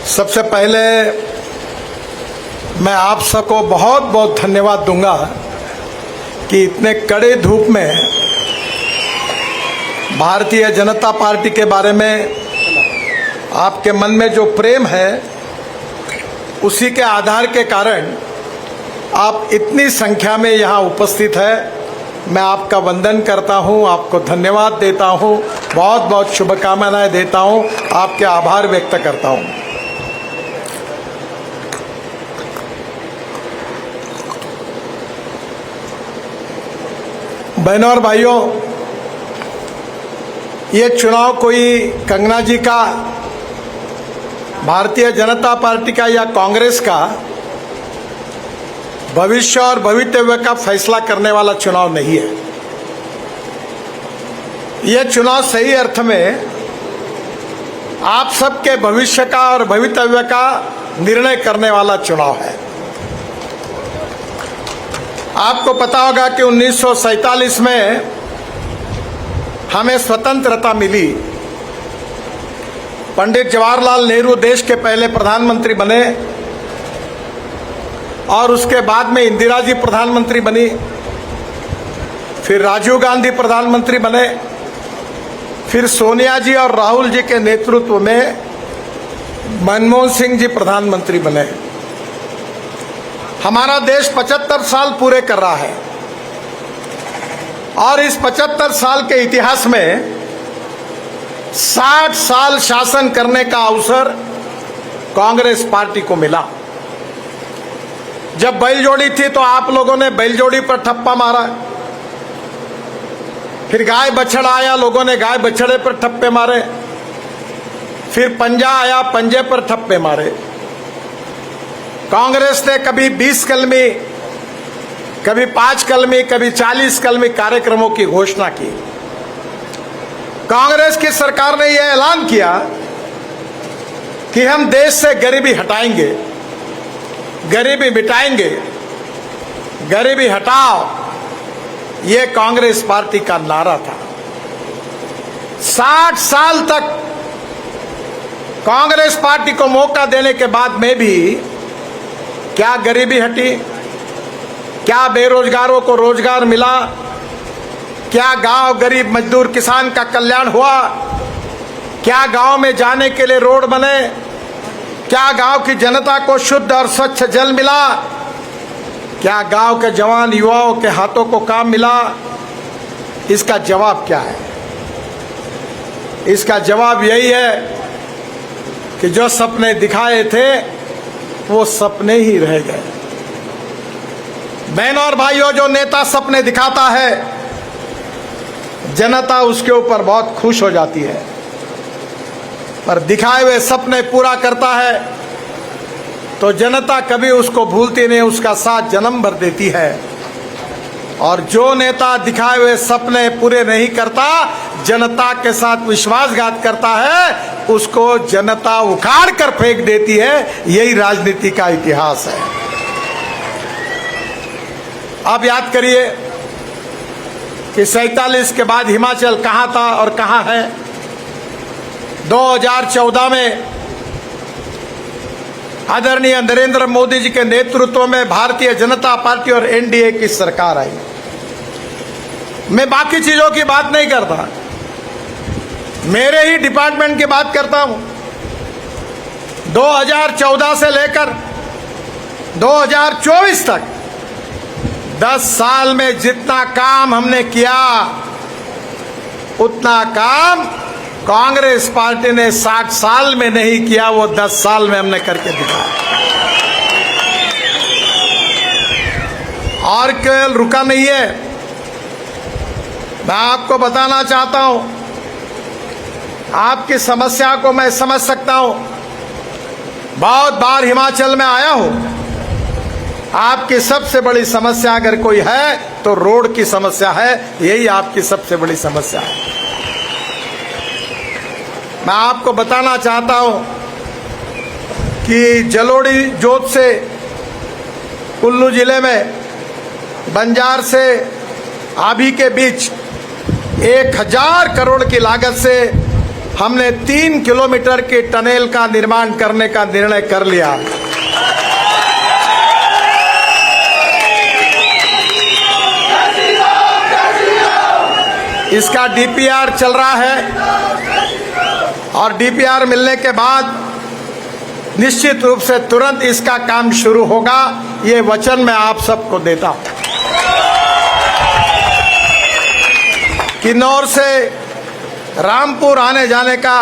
सबसे पहले मैं आप सबको बहुत बहुत धन्यवाद दूंगा कि इतने कड़े धूप में भारतीय जनता पार्टी के बारे में आपके मन में जो प्रेम है उसी के आधार के कारण आप इतनी संख्या में यहाँ उपस्थित है। मैं आपका वंदन करता हूँ, आपको धन्यवाद देता हूँ, बहुत बहुत शुभकामनाएं देता हूँ, आपके आभार व्यक्त करता हूँ। बहनों और भाइयों, ये चुनाव कोई कंगना जी का, भारतीय जनता पार्टी का या कांग्रेस का भविष्य और भवितव्य का फैसला करने वाला चुनाव नहीं है। यह चुनाव सही अर्थ में आप सबके भविष्य का और भवितव्य का निर्णय करने वाला चुनाव है। आपको पता होगा कि 1947 में हमें स्वतंत्रता मिली। पंडित जवाहरलाल नेहरू देश के पहले प्रधानमंत्री बने और उसके बाद में इंदिरा जी प्रधानमंत्री बनी, फिर राजीव गांधी प्रधानमंत्री बने, फिर सोनिया जी और राहुल जी के नेतृत्व में मनमोहन सिंह जी प्रधानमंत्री बने। हमारा देश 75 साल पूरे कर रहा है और इस 75 साल के इतिहास में 60 साल शासन करने का अवसर कांग्रेस पार्टी को मिला। जब बैलजोड़ी थी तो आप लोगों ने बैलजोड़ी पर ठप्पा मारा, फिर गाय बछड़ा आया, लोगों ने गाय बछड़े पर ठप्पे मारे, फिर पंजा आया, पंजे पर ठप्पे मारे। कांग्रेस ने कभी 20 कलमी, कभी 5 कलमी, कभी 40 कलमी कार्यक्रमों की घोषणा की। कांग्रेस की सरकार ने यह ऐलान किया कि हम देश से गरीबी हटाएंगे, गरीबी मिटाएंगे, गरीबी हटाओ, ये कांग्रेस पार्टी का नारा था। 60 साल तक कांग्रेस पार्टी को मौका देने के बाद में भी क्या गरीबी हटी? क्या बेरोजगारों को रोजगार मिला? क्या गांव गरीब मजदूर किसान का कल्याण हुआ? क्या गांव में जाने के लिए रोड बने? क्या गांव की जनता को शुद्ध और स्वच्छ जल मिला? क्या गांव के जवान युवाओं के हाथों को काम मिला? इसका जवाब क्या है? इसका जवाब यही है कि जो सपने दिखाए थे वो सपने ही रह गए। बहनों और भाइयों, जो नेता सपने दिखाता है जनता उसके ऊपर बहुत खुश हो जाती है, पर दिखाए हुए सपने पूरा करता है तो जनता कभी उसको भूलती नहीं, उसका साथ जन्म भर देती है। और जो नेता दिखाए हुए सपने पूरे नहीं करता, जनता के साथ विश्वासघात करता है, उसको जनता उखाड़ कर फेंक देती है। यही राजनीति का इतिहास है। अब याद करिए कि 47 के बाद हिमाचल कहां था और कहां है। 2014 में आदरणीय नरेंद्र मोदी जी के नेतृत्व में भारतीय जनता पार्टी और एनडीए की सरकार आई। मैं बाकी चीजों की बात नहीं करता, मेरे ही डिपार्टमेंट की बात करता हूं। 2014 से लेकर 2024 तक 10 साल में जितना काम हमने किया उतना काम कांग्रेस पार्टी ने 60 साल में नहीं किया, वो 10 साल में हमने करके दिखाया। और केवल रुका नहीं है, मैं आपको बताना चाहता हूं, आपकी समस्या को मैं समझ सकता हूं। बहुत बार हिमाचल में आया हूं। आपकी सबसे बड़ी समस्या अगर कोई है तो रोड की समस्या है, यही आपकी सबसे बड़ी समस्या है। मैं आपको बताना चाहता हूं कि जलोड़ी जोत से कुल्लू जिले में बंजार से आभी के बीच 1000 करोड़ की लागत से हमने 3 किलोमीटर के टनल का निर्माण करने का निर्णय कर लिया। इसका डीपीआर चल रहा है और डीपीआर मिलने के बाद निश्चित रूप से तुरंत इसका काम शुरू होगा। ये वचन मैं आप सबको देता हूं। किन्नौर से रामपुर आने जाने का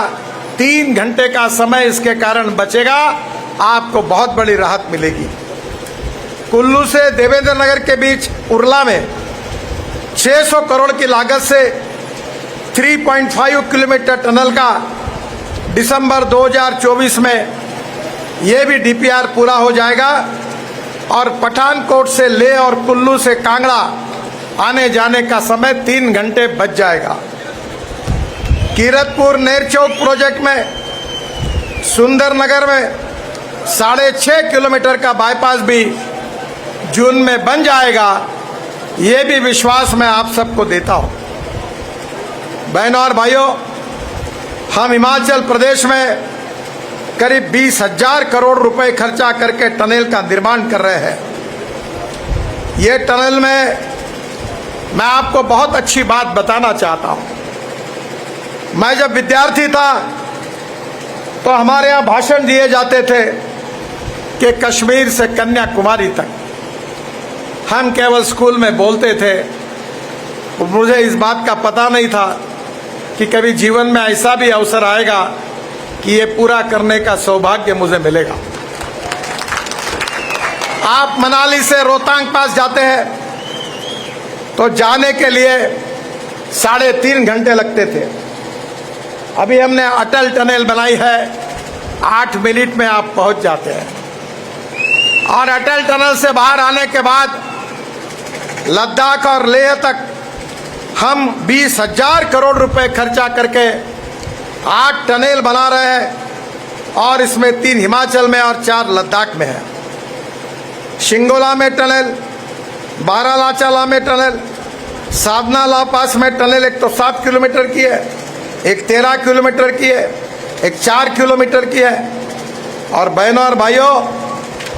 3 घंटे का समय इसके कारण बचेगा। आपको बहुत बड़ी राहत मिलेगी। कुल्लू से देवेंद्र नगर के बीच उरला में 600 करोड़ की लागत से 3.5 किलोमीटर टनल का दिसंबर 2024 में ये भी डीपीआर पूरा हो जाएगा और पठानकोट से लेह और कुल्लू से कांगड़ा आने जाने का समय 3 घंटे बच जाएगा। कीरतपुर नेरचौक प्रोजेक्ट में सुंदरनगर में 6.5 किलोमीटर का बाईपास भी जून में बन जाएगा। ये भी विश्वास मैं आप सबको देता हूं। बहनों और भाइयों, हम हिमाचल प्रदेश में करीब 20,000 करोड़ रुपए खर्चा करके टनल का निर्माण कर रहे हैं। ये टनल में मैं आपको बहुत अच्छी बात बताना चाहता हूं। मैं जब विद्यार्थी था तो हमारे यहाँ भाषण दिए जाते थे कि कश्मीर से कन्याकुमारी तक। हम केवल स्कूल में बोलते थे। मुझे इस बात का पता नहीं था कि कभी जीवन में ऐसा भी अवसर आएगा कि ये पूरा करने का सौभाग्य मुझे मिलेगा। आप मनाली से रोहतांग पास जाते हैं तो जाने के लिए 3.5 घंटे लगते थे। अभी हमने अटल टनल बनाई है, 8 मिनट में आप पहुंच जाते हैं। और अटल टनल से बाहर आने के बाद लद्दाख और लेह तक हम 20,000 करोड़ रुपए खर्चा करके 8 टनल बना रहे हैं और इसमें 3 हिमाचल में और 4 लद्दाख में है। शिंगोला में टनल, बारालाचाला में टनल, साधनाला पास में टनल। एक तो 7 किलोमीटर की है, एक 13 किलोमीटर की है, एक 4 किलोमीटर की है। और बहनों और भाइयों,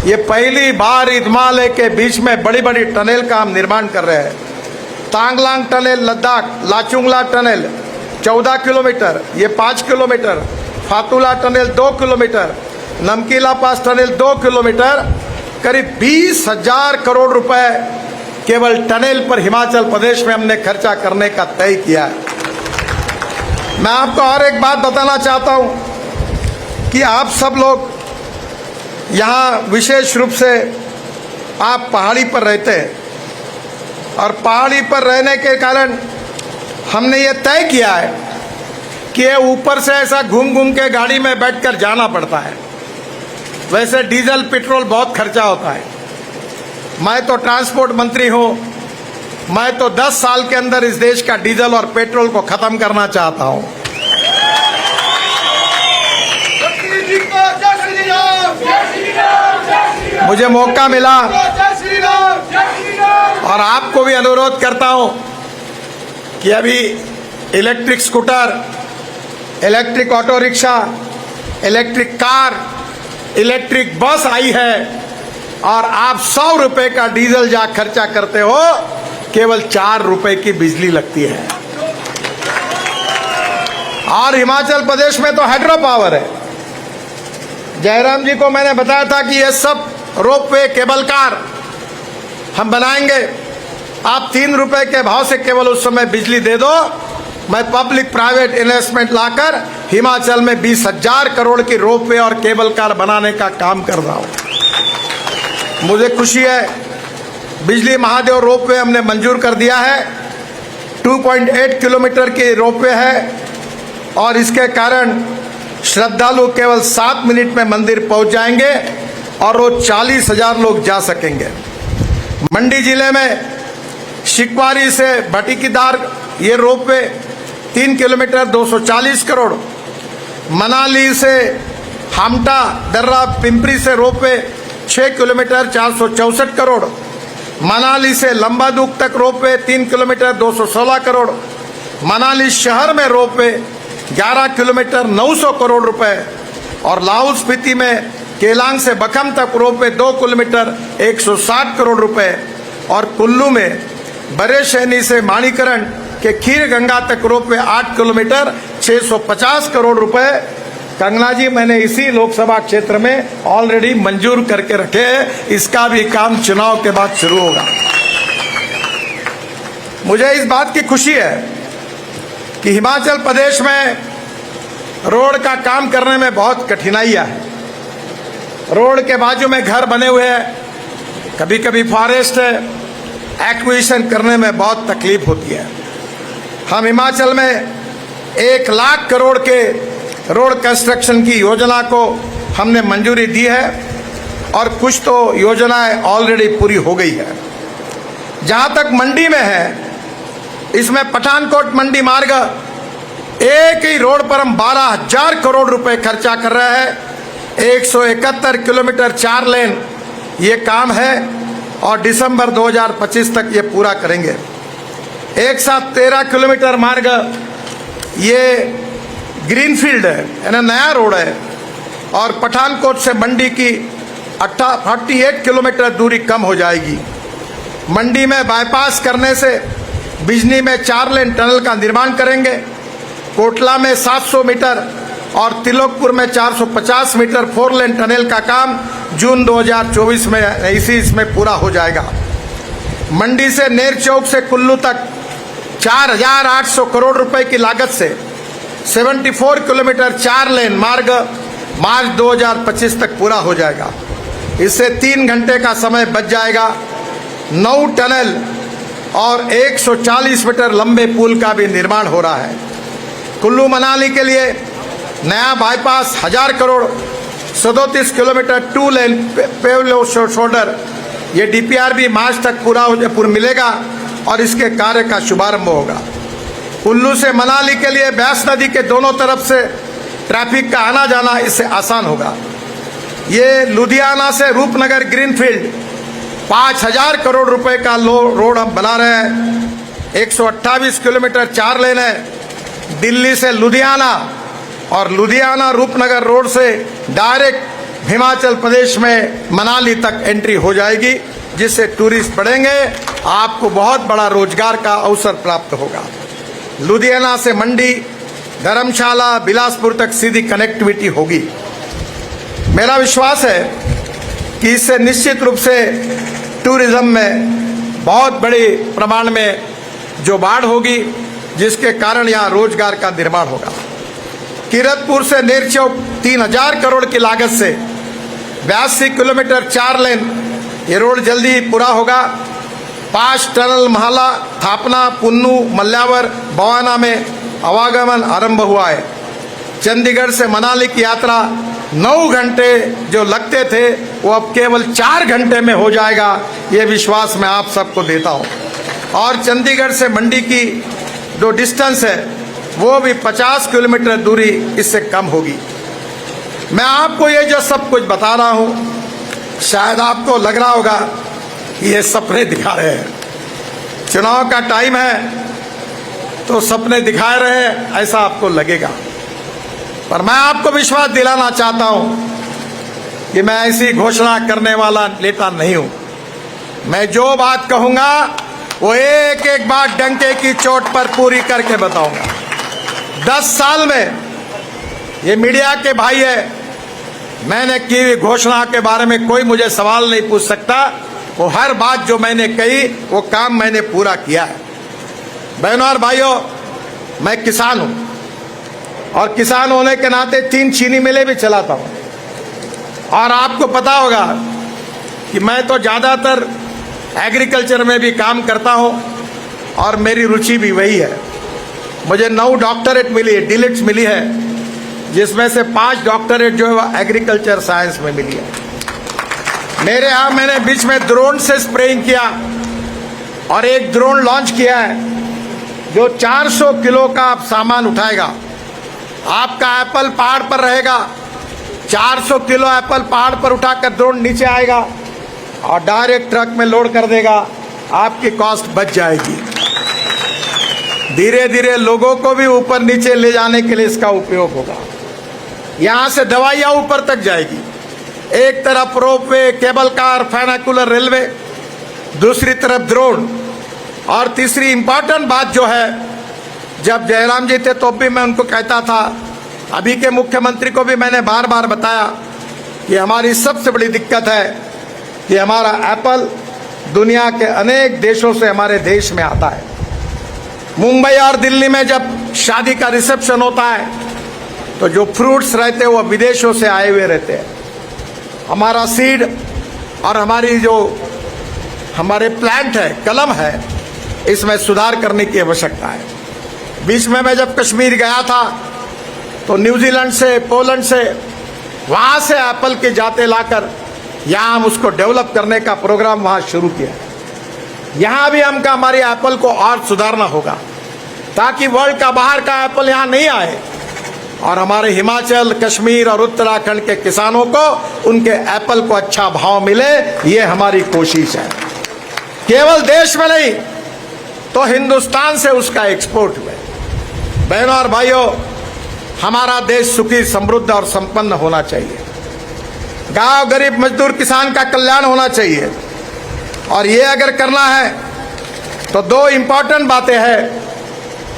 ये पहली बार हिमालय के बीच में बड़ी बड़ी टनल का हम निर्माण कर रहे हैं। Tanglang tunnel Ladakh, Lachung La tunnel 14 kilometre, ये 5 किलोमीटर, फातुला टनल 2 किलोमीटर, नमकीला पास टनल 2 किलोमीटर। करीब 20,000 करोड़ रुपए केवल टनल पर हिमाचल प्रदेश में हमने खर्चा करने का तय किया है। मैं आपको और एक बात बताना चाहता हूं कि आप सब लोग यहाँ विशेष रूप से आप पहाड़ी पर रहते हैं और पहाड़ी पर रहने के कारण हमने ये तय किया है कि ऊपर से ऐसा घूम घूम के गाड़ी में बैठकर जाना पड़ता है। वैसे डीजल पेट्रोल बहुत खर्चा होता है। मैं तो ट्रांसपोर्ट मंत्री हूँ। मैं तो 10 साल के अंदर इस देश का डीजल और पेट्रोल को खत्म करना चाहता हूँ। मुझे मौका मिला और आपको भी अनुरोध करता हूं कि अभी electric scooter, electric auto rickshaw, electric car, electric bus आई है और आप 100 रुपए का डीजल जहां खर्चा करते हो, केवल 4 रुपए की बिजली लगती है। और हिमाचल प्रदेश में तो हाइड्रो पावर है। जयराम जी को मैंने बताया था कि ये सब रोपवे, केबल कार हम बनाएंगे। आप 3 रुपए के भाव से केवल उस समय बिजली दे दो। मैं पब्लिक प्राइवेट इन्वेस्टमेंट लाकर हिमाचल में 20,000 करोड़ की रोपवे और केबल कार बनाने का काम कर रहा हूं। मुझे खुशी है, बिजली महादेव रोपवे हमने मंजूर कर दिया है। 2.8 किलोमीटर की रोपवे है और इसके कारण श्रद्धालु केवल 7 मिनट में मंदिर पहुंच जाएंगे और रोज 40,000 लोग जा सकेंगे। मंडी जिले में शिकवारी से भटिकीदार ये रोपवे 3 किलोमीटर 240 करोड़। मनाली से हामटा दर्रा पिंपरी से रोपवे 6 किलोमीटर 464 करोड़। मनाली से लंबादुग तक रोपवे 3 किलोमीटर 216 करोड़। मनाली शहर में रोपवे 11 किलोमीटर 900 करोड़ रुपए, और लाहौल स्पीति में केलांग से बखम तक रोप वे 2 किलोमीटर 160 करोड़ रुपए, और कुल्लू में बरेशैनी से माणिकरण के खीर गंगा तक रोप वे 8 किलोमीटर 650 करोड़ रुपए। कंगना जी, मैंने इसी लोकसभा क्षेत्र में ऑलरेडी मंजूर करके रखे हैं, इसका भी काम चुनाव के बाद शुरू होगा। मुझे इस बात की खुशी है कि हिमाचल प्रदेश में रोड का काम करने में बहुत कठिनाइयां हैं। रोड के बाजू में घर बने हुए हैं, कभी कभी फॉरेस्ट है, एक्विजिशन करने में बहुत तकलीफ होती है। हम हिमाचल में 1 लाख करोड़ के रोड कंस्ट्रक्शन की योजना को हमने मंजूरी दी है, और कुछ तो योजनाएं ऑलरेडी पूरी हो गई है। जहां तक मंडी में है, इसमें पठानकोट मंडी मार्ग एक ही रोड पर हम 12,000 करोड़ रुपए खर्चा कर रहे हैं। 171 किलोमीटर 4 लेन ये काम है, और दिसंबर 2025 तक ये पूरा करेंगे। एक साथ 13 किलोमीटर मार्ग ये ग्रीनफील्ड है, यानी नया रोड है, और पठानकोट से मंडी की 48 किलोमीटर दूरी कम हो जाएगी। मंडी में बाईपास करने से बिजनी में 4 लेन टनल का निर्माण करेंगे। कोटला में 700 मीटर और तिलोकपुर में 450 मीटर 4 लेन टनल का काम जून 2024 में इसमें पूरा हो जाएगा। मंडी से नेर चौक से कुल्लू तक 4,800 करोड़ रुपए की लागत से 74 किलोमीटर 4 लेन मार्ग मार्च 2025 तक पूरा हो जाएगा। इससे 3 घंटे का समय बच जाएगा। 9 टनल और 140 मीटर लंबे पुल का भी निर्माण हो रहा है। कुल्लू मनाली के लिए नया बाईपास 1000 करोड़ 37 किलोमीटर 2 लेन पेवलो शोल्डर, ये डीपीआर भी मार्च तक पूरा मिलेगा, और इसके कार्य का शुभारंभ होगा। कुल्लू से मनाली के लिए ब्यास नदी के दोनों तरफ से ट्रैफिक का आना जाना इससे आसान होगा। ये लुधियाना से रूपनगर ग्रीनफील्ड 5,000 करोड़ रुपए का रोड हम बना रहे हैं। 128 किलोमीटर 4 लेन है। दिल्ली से लुधियाना और लुधियाना रूपनगर रोड से डायरेक्ट हिमाचल प्रदेश में मनाली तक एंट्री हो जाएगी, जिससे टूरिस्ट बढ़ेंगे, आपको बहुत बड़ा रोजगार का अवसर प्राप्त होगा। लुधियाना से मंडी, धर्मशाला, बिलासपुर तक सीधी कनेक्टिविटी होगी। मेरा विश्वास है कि इससे निश्चित रूप से टूरिज्म में बहुत बड़ी प्रमाण में जो बाढ़ होगी, जिसके कारण यहाँ रोजगार का निर्माण होगा। कीरतपुर से नेरचौक 3,000 करोड़ की लागत से 82 किलोमीटर 4 लेन ये रोड जल्दी पूरा होगा। 5 टनल महला, थापना, पुन्नू, मल्यावर, बवाना में आवागमन आरंभ हुआ है। चंडीगढ़ से मनाली की यात्रा 9 घंटे जो लगते थे, वो अब केवल 4 घंटे में हो जाएगा, ये विश्वास मैं आप सबको देता हूँ। और चंडीगढ़ से मंडी की जो डिस्टेंस है, वो भी 50 किलोमीटर दूरी इससे कम होगी। मैं आपको ये जो सब कुछ बता रहा हूँ, शायद आपको लग रहा होगा कि ये सपने दिखा रहे हैं। चुनाव का टाइम है तो सपने दिखा रहे हैं, ऐसा आपको लगेगा, पर मैं आपको विश्वास दिलाना चाहता हूं कि मैं ऐसी घोषणा करने वाला नेता नहीं हूं। मैं जो बात कहूंगा वो एक एक बात डंके की चोट पर पूरी करके बताऊंगा। 10 साल में ये मीडिया के भाई है, मैंने की हुई घोषणा के बारे में कोई मुझे सवाल नहीं पूछ सकता। वो हर बात जो मैंने कही, वो काम मैंने पूरा किया है। बहनों और भाइयों, मैं किसान हूं, और किसान होने के नाते 3 चीनी मिलें भी चलाता हूं। और आपको पता होगा कि मैं तो ज़्यादातर एग्रीकल्चर में भी काम करता हूं, और मेरी रुचि भी वही है। मुझे 9 डॉक्टरेट मिली है, डीलिट्स मिली है, जिसमें से 5 डॉक्टरेट जो है एग्रीकल्चर साइंस में मिली है। मेरे यहाँ मैंने बीच में ड्रोन से स्प्रेइंग किया, और एक ड्रोन लॉन्च किया है जो 400 किलो का सामान उठाएगा। आपका एप्पल पहाड़ पर रहेगा, 400 किलो एप्पल पहाड़ पर उठाकर ड्रोन नीचे आएगा और डायरेक्ट ट्रक में लोड कर देगा, आपकी कॉस्ट बच जाएगी। धीरे धीरे लोगों को भी ऊपर नीचे ले जाने के लिए इसका उपयोग होगा। यहाँ से दवाइयाँ ऊपर तक जाएगी। एक तरफ ropeway, cable car, funicular railway, दूसरी तरफ ड्रोन। और तीसरी इंपॉर्टेंट बात जो है, जब जयराम जी थे तो भी मैं उनको कहता था, अभी के मुख्यमंत्री को भी मैंने बार बार बताया कि हमारी सबसे बड़ी दिक्कत है कि हमारा एप्पल दुनिया के अनेक देशों से हमारे देश में आता है। मुंबई और दिल्ली में जब शादी का रिसेप्शन होता है तो जो फ्रूट्स रहते हैं वो विदेशों से आए हुए रहते हैं। हमारा सीड और हमारी जो हमारे प्लांट है, कलम है, इसमें सुधार करने की आवश्यकता है। बीच में मैं जब कश्मीर गया था तो न्यूजीलैंड से, पोलैंड से, वहाँ से एप्पल की जातें लाकर यहाँ हम उसको डेवलप करने का प्रोग्राम वहाँ शुरू किया है। यहाँ भी हमका हमारी एप्पल को और सुधारना होगा ताकि वर्ल्ड का बाहर का एप्पल यहाँ नहीं आए और हमारे हिमाचल, कश्मीर और उत्तराखंड के किसानों को उनके एप्पल को अच्छा भाव मिले। ये हमारी कोशिश है। केवल देश में नहीं तो हिंदुस्तान से उसका एक्सपोर्ट हुए। बहनों और भाइयों, हमारा देश सुखी, समृद्ध और संपन्न होना चाहिए। गांव, गरीब, मजदूर, किसान का कल्याण होना चाहिए। और ये अगर करना है तो दो इंपॉर्टेंट बातें हैं,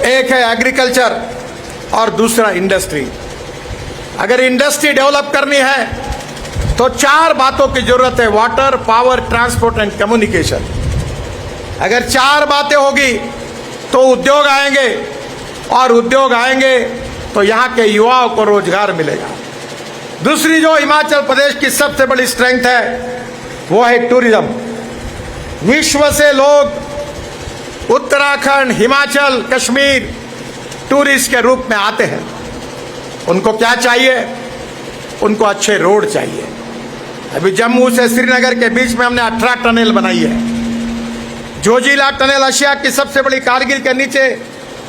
एक है एग्रीकल्चर और दूसरा इंडस्ट्री। अगर इंडस्ट्री डेवलप करनी है तो चार बातों की जरूरत है, water, power, transport and communication. अगर चार बातें होगी तो उद्योग आएंगे और उद्योग आएंगे तो यहाँ के युवाओं को रोजगार मिलेगा। दूसरी जो हिमाचल प्रदेश की सबसे बड़ी स्ट्रेंथ है वो है टूरिज्म। विश्व से लोग उत्तराखंड, हिमाचल, कश्मीर टूरिस्ट के रूप में आते हैं। उनको क्या चाहिए? उनको अच्छे रोड चाहिए। अभी जम्मू से श्रीनगर के बीच में हमने 18 टनल बनाई है। जोजिला टनल एशिया की सबसे बड़ी, कारगिल के नीचे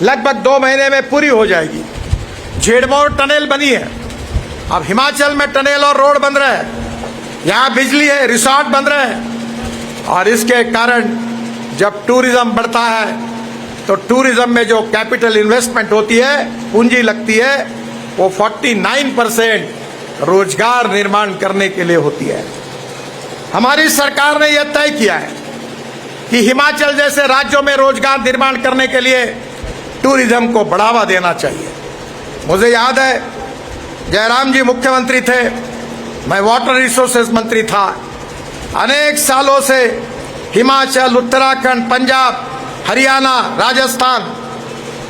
लगभग 2 महीने में पूरी हो जाएगी। झेड़मोर टनल बनी है। अब हिमाचल में टनल और रोड बन रहे हैं, यहाँ बिजली है, रिसोर्ट बन रहे हैं। और इसके कारण जब टूरिज्म बढ़ता है तो टूरिज्म में जो कैपिटल इन्वेस्टमेंट होती है, पूंजी लगती है, वो 49% रोजगार निर्माण करने के लिए होती है। हमारी सरकार ने यह तय किया है कि हिमाचल जैसे राज्यों में रोजगार निर्माण करने के लिए टूरिज्म को बढ़ावा देना चाहिए। मुझे याद है जयराम जी मुख्यमंत्री थे, मैं वाटर रिसोर्सेज मंत्री था। अनेक सालों से हिमाचल, उत्तराखंड, पंजाब, हरियाणा, राजस्थान,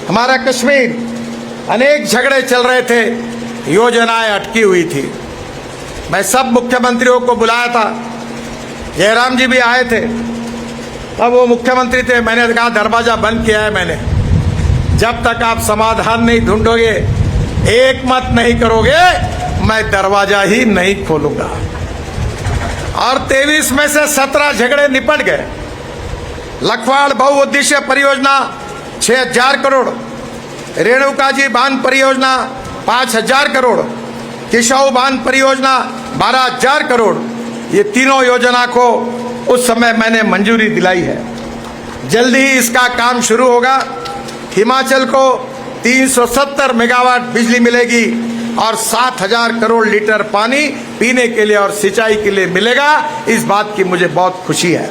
हमारा कश्मीर, अनेक झगड़े चल रहे थे, योजनाएं अटकी हुई थी। मैं सब मुख्यमंत्रियों को बुलाया था, जयराम जी भी आए थे। तब वो मुख्यमंत्री थे, मैंने कहा दरवाजा बंद किया है मैंने, जब तक आप समाधान नहीं ढूंढोगे, एक मत नहीं करोगे, मैं दरवाजा ही नहीं खोलूंगा। और 23 में से 17 झगड़े निपट गए। लखवाड़ बहुउद्देश्य परियोजना 6000 करोड़, रेणुका जी बांध परियोजना 5000 करोड़, किशौ बांध परियोजना 12000 करोड़, ये तीनों योजना को उस समय मैंने मंजूरी दिलाई है। जल्दी ही इसका काम शुरू होगा। हिमाचल को 370 मेगावाट बिजली मिलेगी और 7000 करोड़ लीटर पानी पीने के लिए और सिंचाई के लिए मिलेगा। इस बात की मुझे बहुत खुशी है।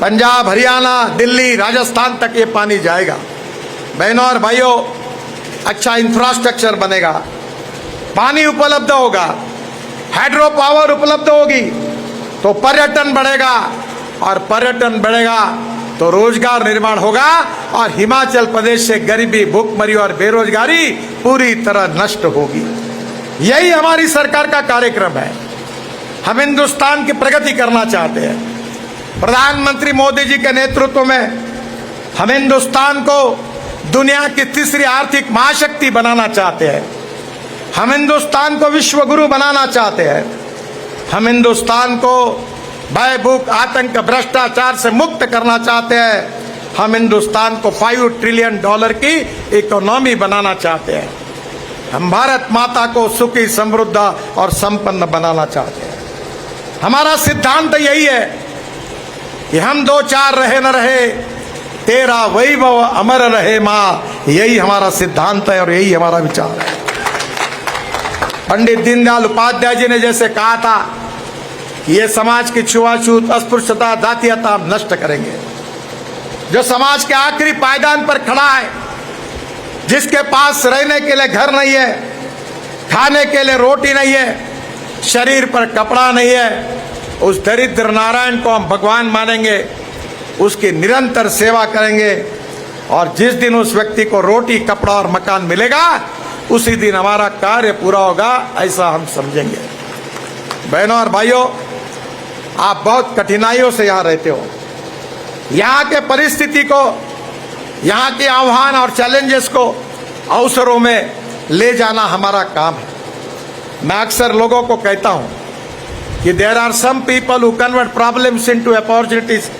पंजाब, हरियाणा, दिल्ली, राजस्थान तक ये पानी जाएगा। बहनों और भाइयों, अच्छा इंफ्रास्ट्रक्चर बनेगा, पानी उपलब्ध होगा, हाइड्रो पावर उपलब्ध होगी तो पर्यटन बढ़ेगा, और पर्यटन बढ़ेगा तो रोजगार निर्माण होगा और हिमाचल प्रदेश से गरीबी, भूखमरी और बेरोजगारी पूरी तरह नष्ट होगी। यही हमारी सरकार का कार्यक्रम है। हम हिंदुस्तान की प्रगति करना चाहते हैं। प्रधानमंत्री मोदी जी के नेतृत्व में हम हिंदुस्तान को दुनिया की तीसरी आर्थिक महाशक्ति बनाना चाहते हैं। हम हिंदुस्तान को विश्व गुरु बनाना चाहते हैं। हम हिंदुस्तान को भय, भूख, आतंक, भ्रष्टाचार से मुक्त करना चाहते हैं। हम हिंदुस्तान को $5 ट्रिलियन की इकोनॉमी बनाना चाहते हैं। हम भारत माता को सुखी, समृद्ध और संपन्न बनाना चाहते हैं। हमारा सिद्धांत यही है कि हम 2-4 रहे न रहे, तेरा वैभव अमर रहे माँ, यही हमारा सिद्धांत है और यही हमारा विचार है। पंडित दीनदयाल उपाध्याय जी ने जैसे कहा था, ये समाज की छुआछूत, अस्पृश्यता, जातीयता हम नष्ट करेंगे। जो समाज के आखिरी पायदान पर खड़ा है, जिसके पास रहने के लिए घर नहीं है, खाने के लिए रोटी नहीं है, शरीर पर कपड़ा नहीं है, उस दरिद्र नारायण को हम भगवान मानेंगे, उसकी निरंतर सेवा करेंगे और जिस दिन उस व्यक्ति को रोटी, कपड़ा और मकान मिलेगा, उसी दिन हमारा कार्य पूरा होगा, ऐसा हम समझेंगे। बहनों और भाइयों, आप बहुत कठिनाइयों से यहाँ रहते हो। यहाँ के परिस्थिति को, यहाँ के आह्वान और चैलेंजेस को अवसरों में ले जाना हमारा काम है। मैं अक्सर लोगों को कहता हूँ कि there are some people who convert problems into opportunities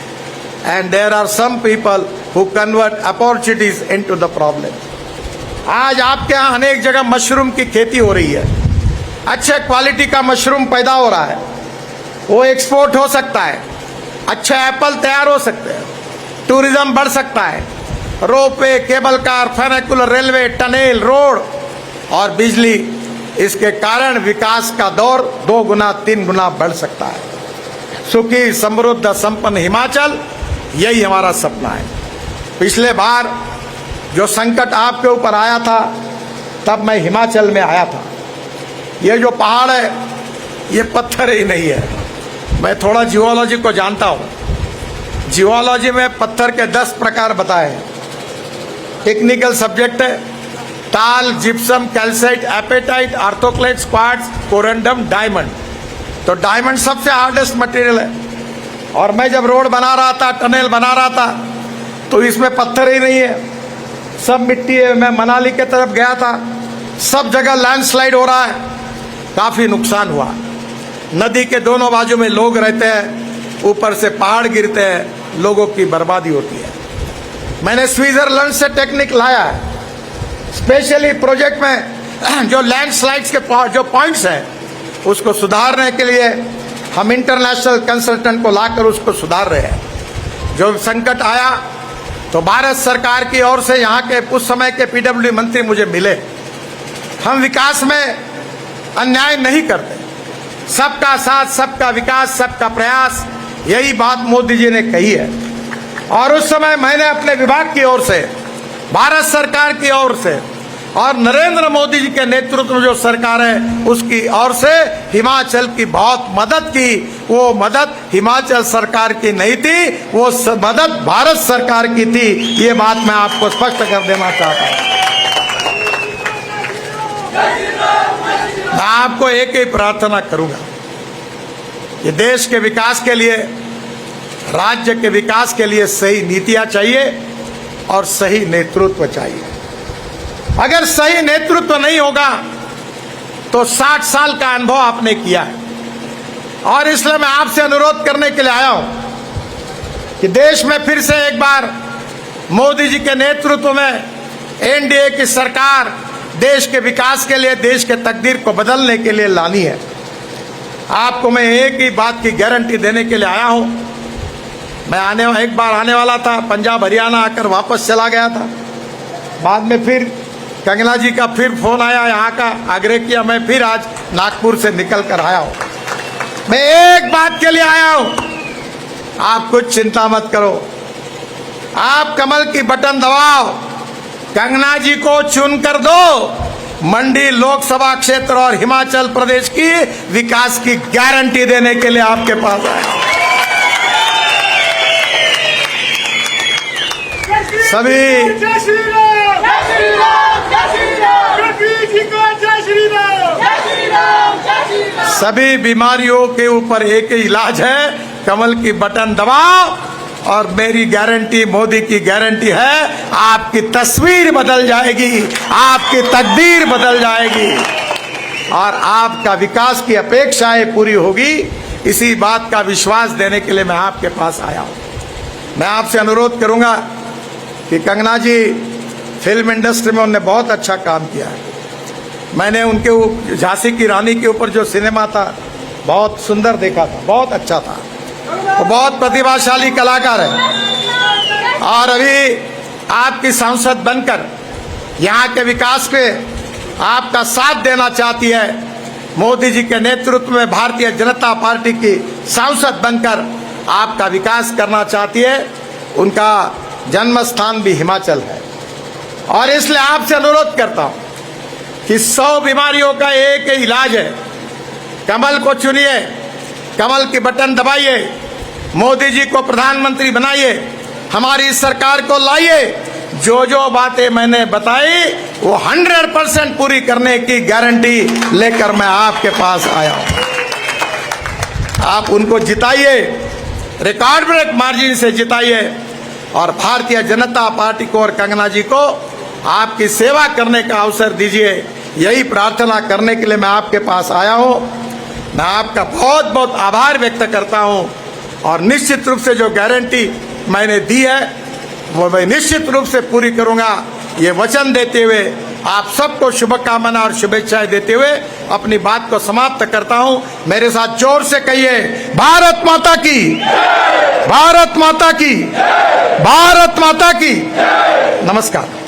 and there are some people who convert opportunities into the problem. आज आपके यहाँ अनेक जगह मशरूम की खेती हो रही है, अच्छे क्वालिटी का मशरूम पैदा हो रहा है, वो एक्सपोर्ट हो सकता है, अच्छे एप्पल तैयार हो सकते हैं, टूरिज्म बढ़ सकता है, ropeway, cable car, funicular railway, tunnel, road और बिजली, इसके कारण विकास का दौर 2 गुना 3 गुना बढ़ सकता है। सुखी, समृद्ध, संपन्न हिमाचल, यही हमारा सपना है। पिछले बार जो संकट आपके ऊपर आया था, तब मैं हिमाचल में आया था। ये जो पहाड़ है, ये पत्थर ही नहीं है। मैं थोड़ा जियोलॉजी को जानता हूँ। जियोलॉजी में पत्थर के 10 प्रकार बताए हैं। टेक्निकल सब्जेक्ट है, talc, gypsum, calcite, apatite, orthoclase, quartz, corundum, diamond. तो डायमंड सबसे हार्डेस्ट मटेरियल है। और मैं जब रोड बना रहा था, टनल बना रहा था, तो इसमें पत्थर ही नहीं है, सब मिट्टी है। मैं मनाली के तरफ गया था, सब जगह लैंडस्लाइड हो रहा है, काफ़ी नुकसान हुआ। नदी के दोनों बाजू में लोग रहते हैं, ऊपर से पहाड़ गिरते हैं, लोगों की बर्बादी होती है। मैंने स्विट्जरलैंड से टेक्निक लाया है, स्पेशली प्रोजेक्ट में जो लैंडस्लाइड्स के जो पॉइंट्स हैं, उसको सुधारने के लिए हम इंटरनेशनल कंसल्टेंट को लाकर उसको सुधार रहे हैं। जो संकट आया तो भारत सरकार की ओर से यहाँ के उस समय के पीडब्ल्यूडी मंत्री मुझे मिले। हम विकास में अन्याय नहीं करते, सबका साथ, सबका विकास, सबका प्रयास, यही बात मोदी जी ने कही है। और उस समय मैंने अपने विभाग की ओर से, भारत सरकार की ओर से और नरेंद्र मोदी जी के नेतृत्व में जो सरकार है, उसकी ओर से हिमाचल की बहुत मदद की। वो मदद हिमाचल सरकार की नहीं थी, वो मदद भारत सरकार की थी। ये बात मैं आपको स्पष्ट कर देना चाहता हूँ। मैं आपको एक ही प्रार्थना करूंगा कि देश के विकास के लिए, राज्य के विकास के लिए सही नीतियां चाहिए और सही नेतृत्व चाहिए। अगर सही नेतृत्व नहीं होगा तो 60 साल का अनुभव आपने किया है। और इसलिए मैं आपसे अनुरोध करने के लिए आया हूं कि देश में फिर से एक बार मोदी जी के नेतृत्व में एनडीए की सरकार देश के विकास के लिए, देश के तकदीर को बदलने के लिए लानी है। आपको मैं एक ही बात की गारंटी देने के लिए आया हूं। मैं एक बार आने वाला था, पंजाब हरियाणा आकर वापस चला गया था। बाद में फिर कंगना जी का फिर फोन आया, यहाँ का आग्रह किया, मैं फिर आज नागपुर से निकल कर आया हूँ। मैं एक बात के लिए आया हूँ, आप कुछ चिंता मत करो, आप कमल की बटन दबाओ, कंगना जी को चुन कर दो। मंडी लोकसभा क्षेत्र और हिमाचल प्रदेश की विकास की गारंटी देने के लिए आपके पास आए। सभी सभी बीमारियों के ऊपर एक ही इलाज है, कमल की बटन दबाओ। और मेरी गारंटी, मोदी की गारंटी है, आपकी तस्वीर बदल जाएगी, आपकी तकदीर बदल जाएगी और आपका विकास की अपेक्षाएं पूरी होगी। इसी बात का विश्वास देने के लिए मैं आपके पास आया हूं। मैं आपसे अनुरोध करूंगा कि कंगना जी फिल्म इंडस्ट्री में उन्होंने बहुत अच्छा काम किया है। मैंने उनके झांसी की रानी के ऊपर जो सिनेमा था, बहुत सुंदर देखा था, बहुत अच्छा था। वो बहुत प्रतिभाशाली कलाकार है और अभी आपकी सांसद बनकर यहाँ के विकास पे आपका साथ देना चाहती है। मोदी जी के नेतृत्व में भारतीय जनता पार्टी की सांसद बनकर आपका विकास करना चाहती है। उनका जन्म स्थान भी हिमाचल है और इसलिए आपसे अनुरोध करता हूं कि 100 बीमारियों का एक ही इलाज है। कमल को चुनिए, कमल की बटन दबाइए, मोदी जी को प्रधानमंत्री बनाइए, हमारी सरकार को लाइए। जो जो बातें मैंने बताई वो 100% पूरी करने की गारंटी लेकर मैं आपके पास आया हूं। आप उनको जिताइए, रिकॉर्ड ब्रेक मार्जिन से जिताइए और भारतीय जनता पार्टी को और कंगना जी को आपकी सेवा करने का अवसर दीजिए। यही प्रार्थना करने के लिए मैं आपके पास आया हूं। मैं आपका बहुत बहुत आभार व्यक्त करता हूं और निश्चित रूप से जो गारंटी मैंने दी है वो मैं निश्चित रूप से पूरी करूंगा। ये वचन देते हुए आप सबको शुभकामना और शुभेच्छाएं देते हुए अपनी बात को समाप्त करता हूं। मेरे साथ जोर से कहिए, भारत माता की, भारत माता की, भारत माता की। नमस्कार।